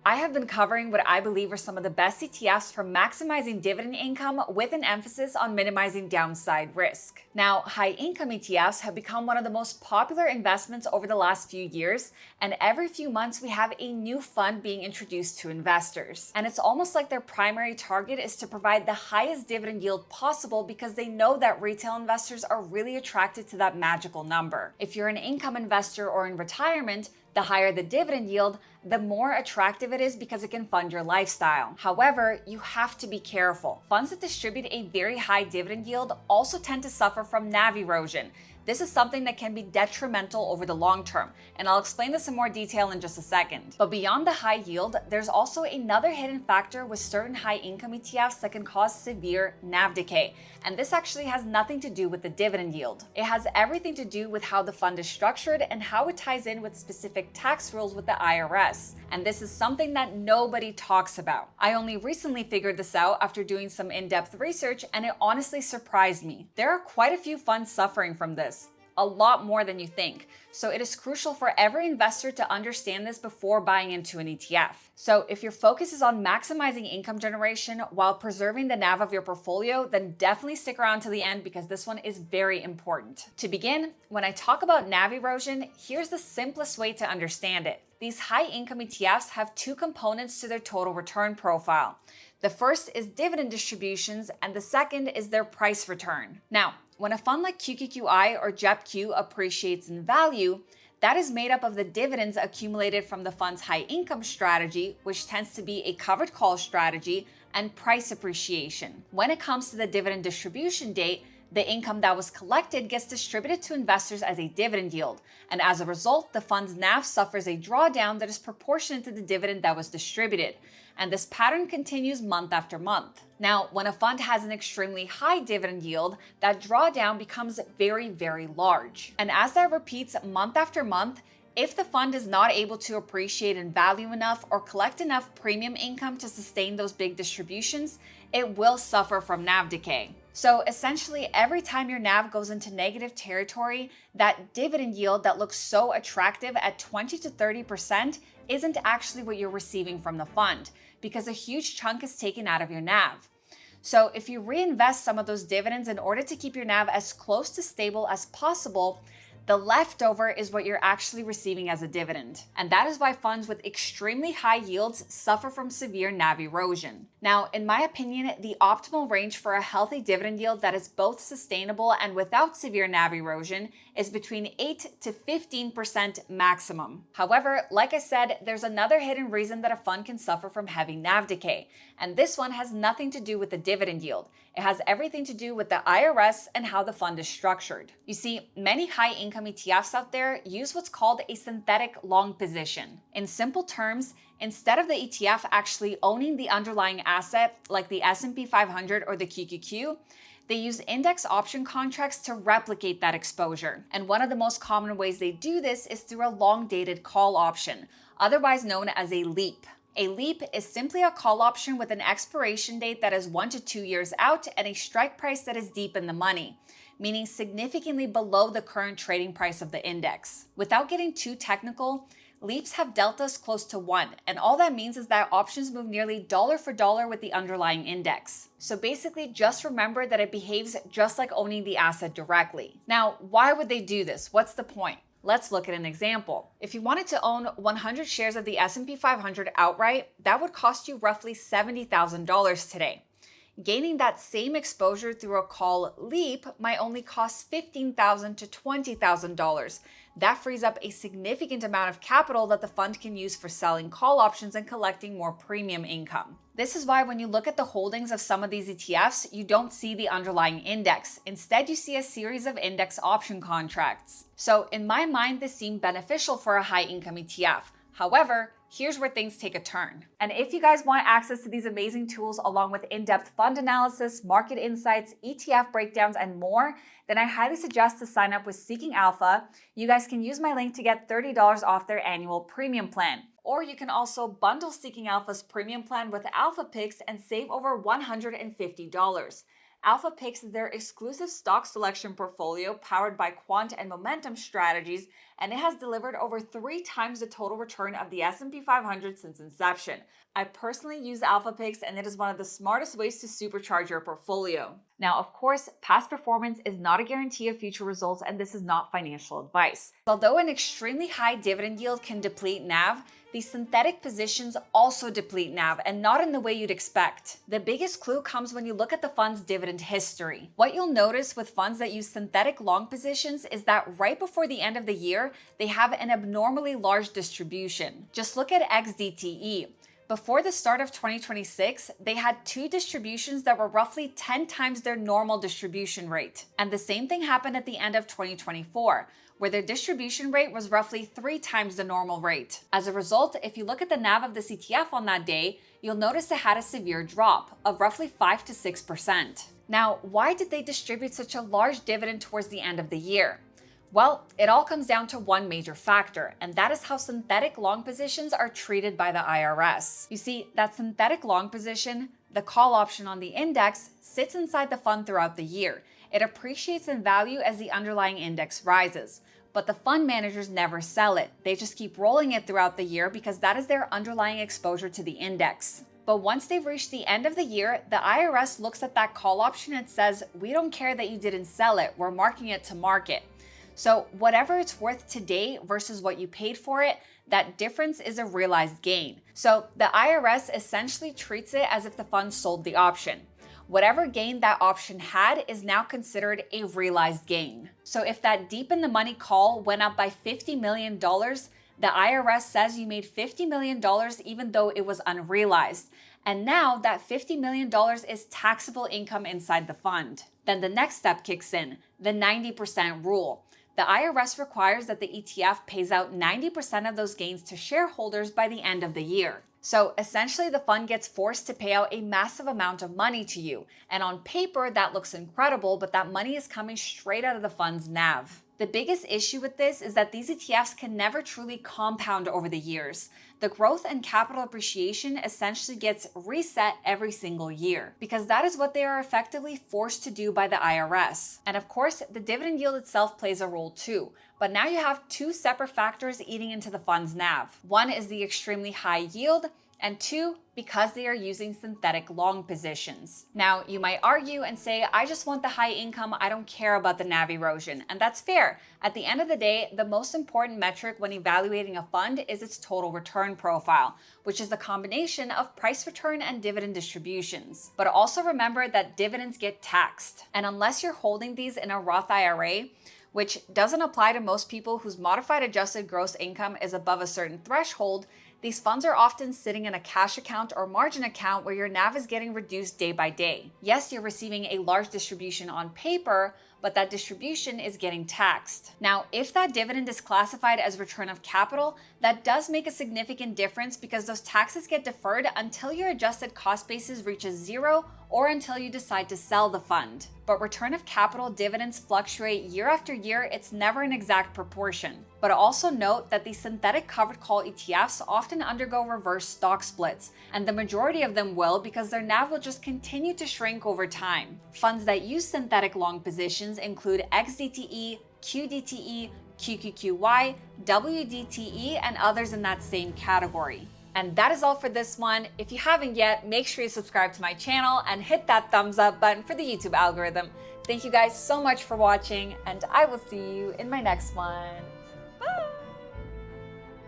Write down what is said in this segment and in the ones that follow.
I have been covering what I believe are some of the best ETFs for maximizing dividend income with an emphasis on minimizing downside risk. Now, high income ETFs have become one of the most popular investments over the last few years, and every few months we have a new fund being introduced to investors. And it's almost like their primary target is to provide the highest dividend yield possible because they know that retail investors are really attracted to that magical number. If you're an income investor or in retirement, the higher the dividend yield, the more attractive it is because it can fund your lifestyle. However, you have to be careful. Funds that distribute a very high dividend yield also tend to suffer from NAV erosion. This is something that can be detrimental over the long term, and I'll explain this in more detail in just a second. But beyond the high yield, there's also another hidden factor with certain high income ETFs that can cause severe NAV decay, and this actually has nothing to do with the dividend yield. It has everything to do with how the fund is structured and how it ties in with specific tax rules with the IRS. And this is something that nobody talks about. I only recently figured this out after doing some in-depth research, and it honestly surprised me. There are quite a few funds suffering from this. A lot more than you think. So it is crucial for every investor to understand this before buying into an ETF. So if your focus is on maximizing income generation while preserving the NAV of your portfolio, then definitely stick around to the end because this one is very important. To begin, when I talk about NAV erosion, here's the simplest way to understand it. These high income ETFs have two components to their total return profile. The first is dividend distributions, and the second is their price return. Now, when a fund like QQQI or JEPQ appreciates in value, that is made up of the dividends accumulated from the fund's high income strategy, which tends to be a covered call strategy, and price appreciation. When it comes to the dividend distribution date, the income that was collected gets distributed to investors as a dividend yield, and as a result, the fund's NAV suffers a drawdown that is proportionate to the dividend that was distributed. And this pattern continues month after month. Now, when a fund has an extremely high dividend yield, that drawdown becomes very, very large. And as that repeats month after month, if the fund is not able to appreciate in value enough or collect enough premium income to sustain those big distributions, it will suffer from NAV decay. So essentially, every time your NAV goes into negative territory, that dividend yield that looks so attractive at 20 to 30% isn't actually what you're receiving from the fund, because a huge chunk is taken out of your NAV. So if you reinvest some of those dividends in order to keep your NAV as close to stable as possible, the leftover is what you're actually receiving as a dividend. And that is why funds with extremely high yields suffer from severe NAV erosion. Now, in my opinion, the optimal range for a healthy dividend yield that is both sustainable and without severe NAV erosion is between 8 to 15% maximum. However, like I said, there's another hidden reason that a fund can suffer from heavy NAV decay. And this one has nothing to do with the dividend yield. It has everything to do with the IRS and how the fund is structured. You see, many high income ETFs out there use what's called a synthetic long position. In simple terms, instead of the ETF actually owning the underlying asset like the S&P 500 or the QQQ, they use index option contracts to replicate that exposure. And one of the most common ways they do this is through a long-dated call option, otherwise known as a LEAP. A LEAP is simply a call option with an expiration date that is 1 to 2 years out and a strike price that is deep in the money, meaning significantly below the current trading price of the index. Without getting too technical, LEAPs have deltas close to 1, and all that means is that options move nearly dollar for dollar with the underlying index. So basically, just remember that it behaves just like owning the asset directly. Now, why would they do this? What's the point? Let's look at an example. If you wanted to own 100 shares of the S&P 500 outright, that would cost you roughly $70,000 today. Gaining that same exposure through a call LEAP might only cost $15,000 to $20,000. That frees up a significant amount of capital that the fund can use for selling call options and collecting more premium income. This is why when you look at the holdings of some of these ETFs, you don't see the underlying index. Instead, you see a series of index option contracts. So in my mind, this seemed beneficial for a high income ETF. However, here's where things take a turn. And if you guys want access to these amazing tools along with in-depth fund analysis, market insights, ETF breakdowns, and more, then I highly suggest to sign up with Seeking Alpha. You guys can use my link to get $30 off their annual premium plan. Or you can also bundle Seeking Alpha's premium plan with Alpha Picks and save over $150. Alpha picks is their exclusive stock selection portfolio powered by quant and momentum strategies, and it has delivered over 3 times the total return of the S&P 500 since inception. I personally use Alpha picks, and it is one of the smartest ways to supercharge your portfolio. Now, of course, past performance is not a guarantee of future results, and this is not financial advice. Although an extremely high dividend yield can deplete NAV, these synthetic positions also deplete NAV, and not in the way you'd expect. The biggest clue comes when you look at the fund's dividend history. What you'll notice with funds that use synthetic long positions is that right before the end of the year, they have an abnormally large distribution. Just look at XDTE. Before the start of 2026, they had 2 distributions that were roughly 10 times their normal distribution rate. And the same thing happened at the end of 2024, where their distribution rate was roughly 3 times the normal rate. As a result, if you look at the NAV of this ETF on that day, you'll notice it had a severe drop of roughly 5 to 6%. Now, why did they distribute such a large dividend towards the end of the year? Well, it all comes down to one major factor, and that is how synthetic long positions are treated by the IRS. You see, that synthetic long position, the call option on the index, sits inside the fund throughout the year. It appreciates in value as the underlying index rises. But the fund managers never sell it. They just keep rolling it throughout the year because that is their underlying exposure to the index. But once they've reached the end of the year, the IRS looks at that call option and says, "We don't care that you didn't sell it. We're marking it to market." So whatever it's worth today versus what you paid for it, that difference is a realized gain. So the IRS essentially treats it as if the fund sold the option. Whatever gain that option had is now considered a realized gain. So if that deep in the money call went up by $50 million, the IRS says you made $50 million even though it was unrealized. And now that $50 million is taxable income inside the fund. Then the next step kicks in, the 90% rule. The IRS requires that the ETF pays out 90% of those gains to shareholders by the end of the year. So essentially, the fund gets forced to pay out a massive amount of money to you. And on paper, that looks incredible, but that money is coming straight out of the fund's NAV. The biggest issue with this is that these ETFs can never truly compound over the years. The growth and capital appreciation essentially gets reset every single year because that is what they are effectively forced to do by the IRS. And of course, the dividend yield itself plays a role too. But now you have 2 separate factors eating into the fund's NAV. One is the extremely high yield, and 2, because they are using synthetic long positions. Now, you might argue and say, I just want the high income, I don't care about the NAV erosion. And that's fair. At the end of the day, the most important metric when evaluating a fund is its total return profile, which is the combination of price return and dividend distributions. But also remember that dividends get taxed. And unless you're holding these in a Roth IRA, which doesn't apply to most people whose modified adjusted gross income is above a certain threshold, these funds are often sitting in a cash account or margin account where your NAV is getting reduced day by day. Yes, you're receiving a large distribution on paper, but that distribution is getting taxed. Now, if that dividend is classified as return of capital, that does make a significant difference because those taxes get deferred until your adjusted cost basis reaches 0 or until you decide to sell the fund. But return of capital dividends fluctuate year after year. It's never an exact proportion. But also note that these synthetic covered call ETFs often undergo reverse stock splits, and the majority of them will because their NAV will just continue to shrink over time. Funds that use synthetic long positions include XDTE, QDTE, QQQY, WDTE, and others in that same category. And that is all for this one. If you haven't yet, make sure you subscribe to my channel and hit that thumbs up button for the YouTube algorithm. Thank you guys so much for watching, and I will see you in my next one. Bye!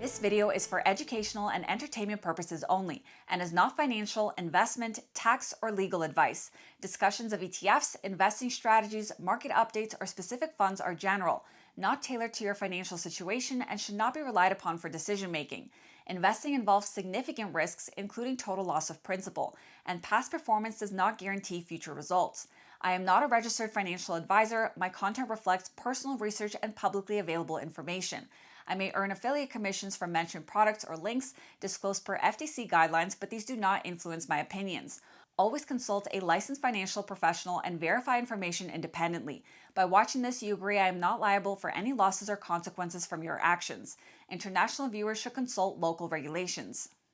This video is for educational and entertainment purposes only and is not financial, investment, tax, or legal advice. Discussions of ETFs, investing strategies, market updates, or specific funds are general, not tailored to your financial situation, and should not be relied upon for decision making. Investing involves significant risks, including total loss of principal, and past performance does not guarantee future results. I am not a registered financial advisor. My content reflects personal research and publicly available information. I may earn affiliate commissions from mentioned products or links disclosed per FTC guidelines, but these do not influence my opinions. Always consult a licensed financial professional and verify information independently. By watching this, you agree I am not liable for any losses or consequences from your actions. International viewers should consult local regulations.